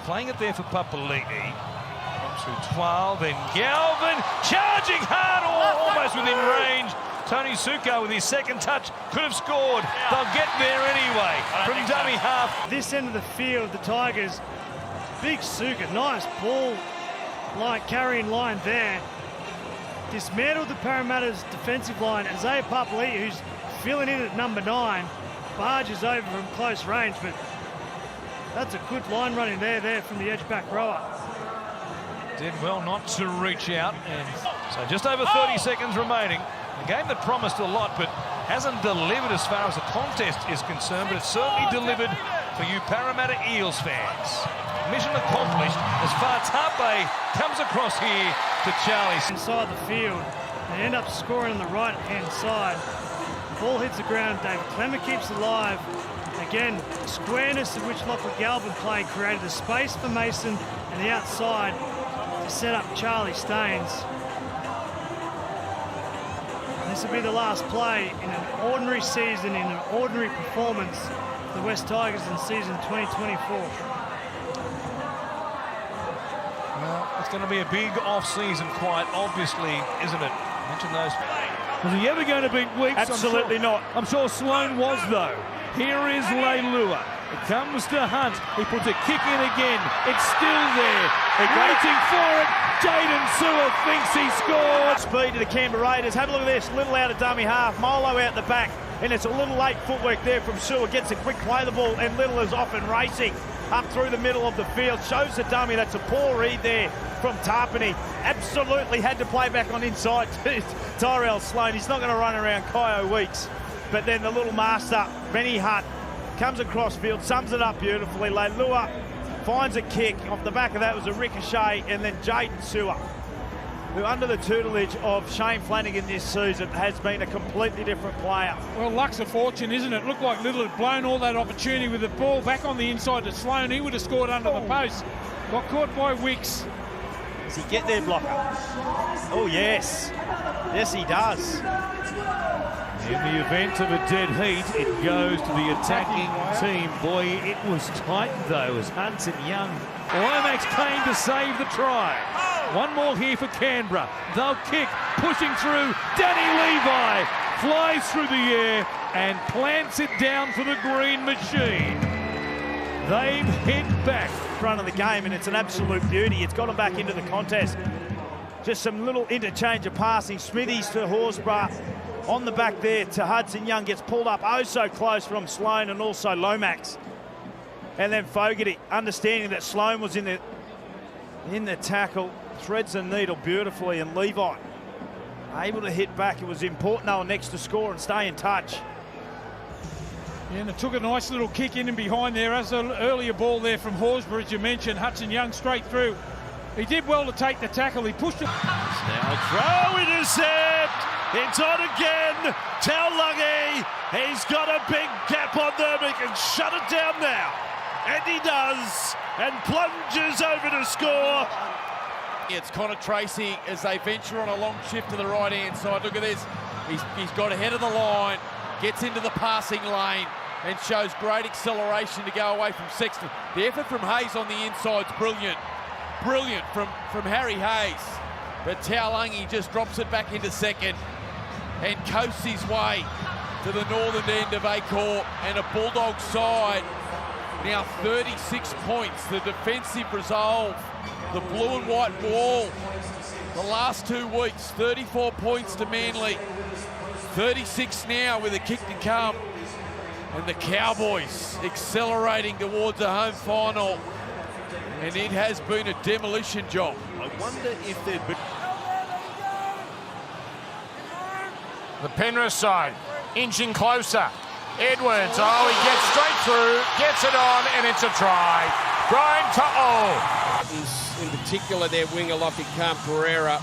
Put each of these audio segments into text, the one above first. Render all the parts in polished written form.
Playing it there for Papali'i. Through 12, then Galvin charging hard, almost within range. Tony Suko with his second touch could have scored. They'll get there anyway from dummy half. This end of the field, the Tigers, big Suka, nice ball, carrying line there. Dismantled the Parramatta's defensive line. Isaiah Papali'i, who's filling in at number 9, barges over from close range, but that's a good line running there from the edge back rower. Did well not to reach out, and so just over 30 seconds remaining. A game that promised a lot, but hasn't delivered as far as the contest is concerned, but it's certainly delivered for you Parramatta Eels fans. Mission accomplished as Fatape comes across here to Charlie. Inside the field, they end up scoring on the right-hand side. Ball hits the ground, David Clemmer keeps it alive. Again, squareness in which Lachlan Galvin played created the space for Mason and the outside to set up Charlie Staines. This will be the last play in an ordinary season, in an ordinary performance for the West Tigers in season 2024. Well, it's going to be a big off-season, quite obviously, isn't it? Mention those. Was he ever going to beat Weeks? Absolutely not. I'm sure Sloane was, though. Here is Leilua. It comes to Hunt. He puts a kick in again. It's still there. Waiting for it. Jaden Sewer thinks he scored. Speed to the Canberra Raiders. Have a look at this. Little out of dummy half. Molo out the back. And it's a little late footwork there from Sewer. Gets a quick play the ball. And Little is off and racing up through the middle of the field. Shows the dummy. That's a poor read there from Tarpany. Absolutely had to play back on inside to Tyrell Sloane. He's not going to run around Kyo Weeks. But then the little master, Benny Hunt, comes across field, sums it up beautifully. Leilua finds a kick. Off the back of that was a ricochet, and then Jaden Sewer, who under the tutelage of Shane Flanagan this season has been a completely different player. Well, luck's a fortune, isn't it? Looked like Little had blown all that opportunity with the ball back on the inside to Sloane. He would have scored under the post. Got caught by Wicks. Does he get there, Blocker? Oh, yes. Yes, he does. In the event of a dead heat, it goes to the attacking team. Boy, it was tight, though, as Hunt and Young. Lomax came to save the try. One more here for Canberra. They'll kick, pushing through. Danny Levi flies through the air and plants it down for the green machine. They've hit back. Front of the game, and it's an absolute beauty. It's got them back into the contest. Just some little interchange of passing. Smithies to Horsburgh. On the back there to Hudson Young, gets pulled up oh so close from Sloane and also Lomax. And then Fogarty, understanding that Sloane was in the tackle, threads the needle beautifully, and Levi able to hit back. It was important they were next to score and stay in touch. Yeah, and it took a nice little kick in and behind there. As an earlier ball there from Horsburgh, as you mentioned, Hudson Young straight through. He did well to take the tackle. He pushed it. Now throw intercept. It's on again. Taulagi. He's got a big gap on them. He can shut it down now. And he does. And plunges over to score. It's Connor Tracy as they venture on a long shift to the right-hand side. Look at this. He's got ahead of the line, gets into the passing lane, and shows great acceleration to go away from Sexton. The effort from Hayes on the inside's brilliant. Brilliant from Harry Hayes. But Taulagi just drops it back into second and coasts his way to the northern end of Acor, and a Bulldog side now 36 points. The defensive resolve, the blue and white wall. The last 2 weeks, 34 points to Manly, 36 now with a kick to come. And the Cowboys accelerating towards a home final. And it has been a demolition job. I wonder if there'd be... The Penrith side inching closer. Edwards, he gets straight through, gets it on, and it's a try. Brian To'o. In particular, their winger, Lockie Pereira.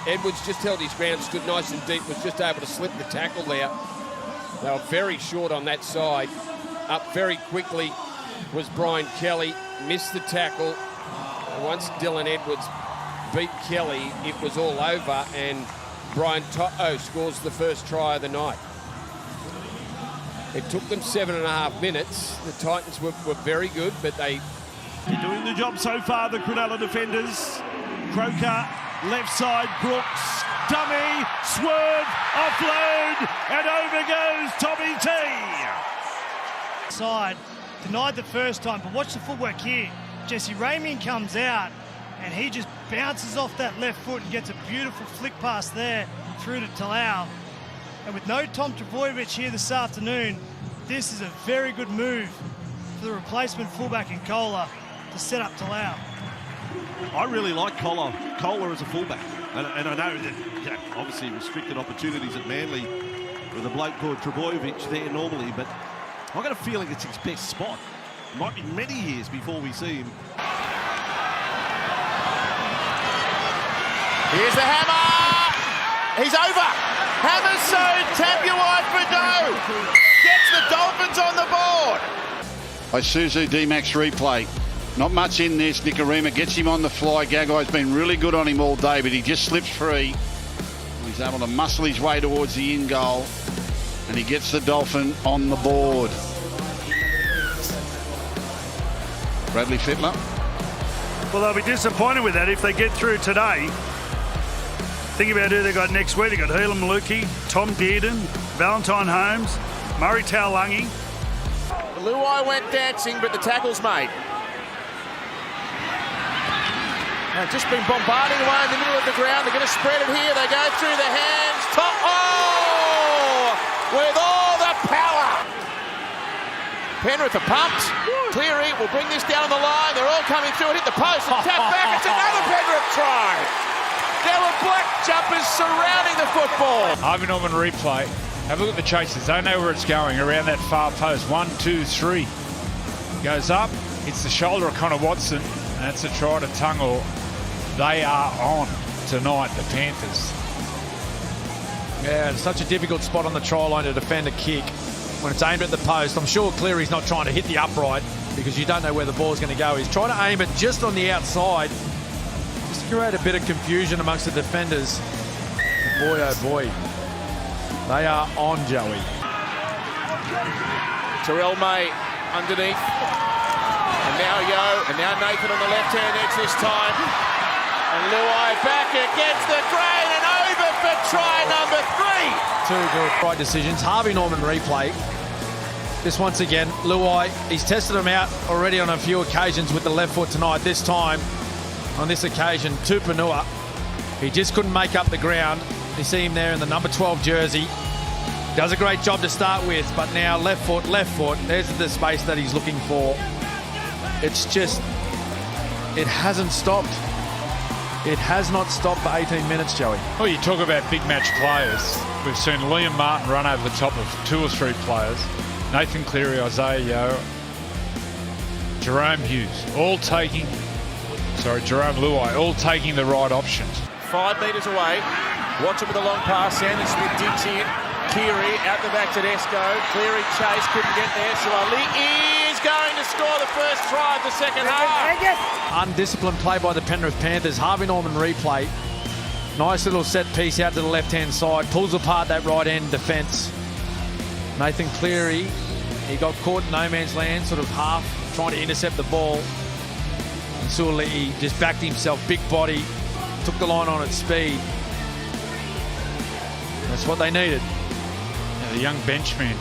Edwards just held his ground, stood nice and deep, was just able to slip the tackle there. They were very short on that side. Up very quickly was Brian Kelly, missed the tackle. Once Dylan Edwards beat Kelly, it was all over, and Brian To'o scores the first try of the night. It took them 7.5 minutes. The Titans were very good, but they're doing the job so far, the Cronulla defenders. Croker, left side, Brooks, dummy, swerve, offload, and over goes Tommy T. Side, denied the first time, but watch the footwork here. Jesse Ramian comes out, and he just bounces off that left foot and gets a beautiful flick pass there through to Talau. And with no Tom Trbojevic here this afternoon, this is a very good move for the replacement fullback in Kohler to set up Talau. I really like Kohler as a fullback. And I know that, obviously restricted opportunities at Manly with a bloke called Trbojevic there normally, but I've got a feeling it's his best spot. It might be many years before we see him. Here's the hammer. He's over. Hammer's so Tabuai Fido gets the Dolphins on the board. Isuzu D-Max replay. Not much in this. Nikorima gets him on the fly. Gagai's been really good on him all day, but he just slips free. He's able to muscle his way towards the in goal, and he gets the Dolphin on the board. Bradley Fittler. Well, they'll be disappointed with that if they get through today. Think about who they got next week. They got Helam Maluki, Tom Dearden, Valentine Holmes, Murray Taulagi. Luai went dancing, but the tackle's made. They've just been bombarding away in the middle of the ground. They're going to spread it here. They go through the hands. With all the power. Penrith are pumped. Cleary will bring this down the line. They're all coming through and hit the post and tap back. It's another Penrith try. There were black jumpers surrounding the football. Harvey Norman replay. Have a look at the chasers. They know where it's going around that far post. 1, 2, 3. Goes up. Hits the shoulder of Connor Watson. And that's a try to Tungle. They are on tonight, the Panthers. Yeah, it's such a difficult spot on the try line to defend a kick when it's aimed at the post. I'm sure Cleary's not trying to hit the upright because you don't know where the ball's going to go. He's trying to aim it just on the outside, just to create a bit of confusion amongst the defenders. Boy, oh boy, they are on, Joey. Terrell May underneath. And now Yo, and now Nathan on the left-hand edge this time. And Luai back against the grain and over for try number 3. Two good right decisions. Harvey Norman replay. This once again, Luai, he's tested him out already on a few occasions with the left foot tonight. This time, on this occasion, Tupanua. He just couldn't make up the ground. You see him there in the number 12 jersey. Does a great job to start with, but now left foot, there's the space that he's looking for. It's just, it hasn't stopped. It has not stopped for 18 minutes, Joey. Well, you talk about big match players. We've seen Liam Martin run over the top of 2 or 3 players. Nathan Cleary, Isaiah Yo, Jerome Hughes, Jerome Luai, all taking the right options. 5 metres away. Watch it with a long pass. Sanders Smith digs in. Keary out the back to Tedesco. Cleary chase, couldn't get there. So Ali is going to score the first try of the second half. Undisciplined play by the Penrith Panthers. Harvey Norman replay. Nice little set piece out to the left-hand side. Pulls apart that right-end defence. Nathan Cleary, he got caught in no man's land, sort of half trying to intercept the ball. And Suoli'i just backed himself, big body, took the line on at speed. That's what they needed. Now the young benchman,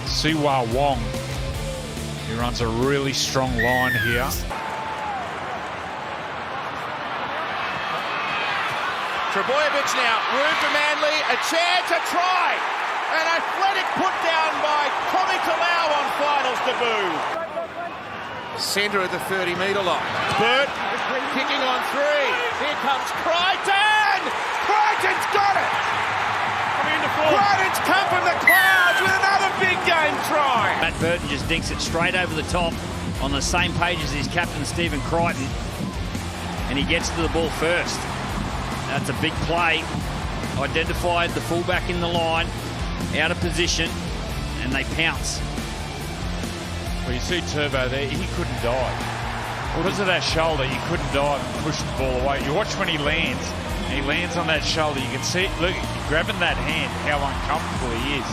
Siwa Wong, he runs a really strong line here. Trbojevic now, room for Manly, a chance, a try. An athletic put down by Tommy Talau on finals debut. Centre of the 30-metre line. Burt kicking on 3. Here comes Crichton! Crichton's got it! Crichton's come from the clouds with another big game try. Matt Burton just dinks it straight over the top on the same page as his captain, Stephen Crichton. And he gets to the ball first. That's a big play. Identified the fullback in the line, out of position, and they pounce. Well, you see Turbo there, he couldn't dive. Because of that shoulder, he couldn't dive and push the ball away. You watch when he lands on that shoulder, you can see, look, grabbing that hand, how uncomfortable he is.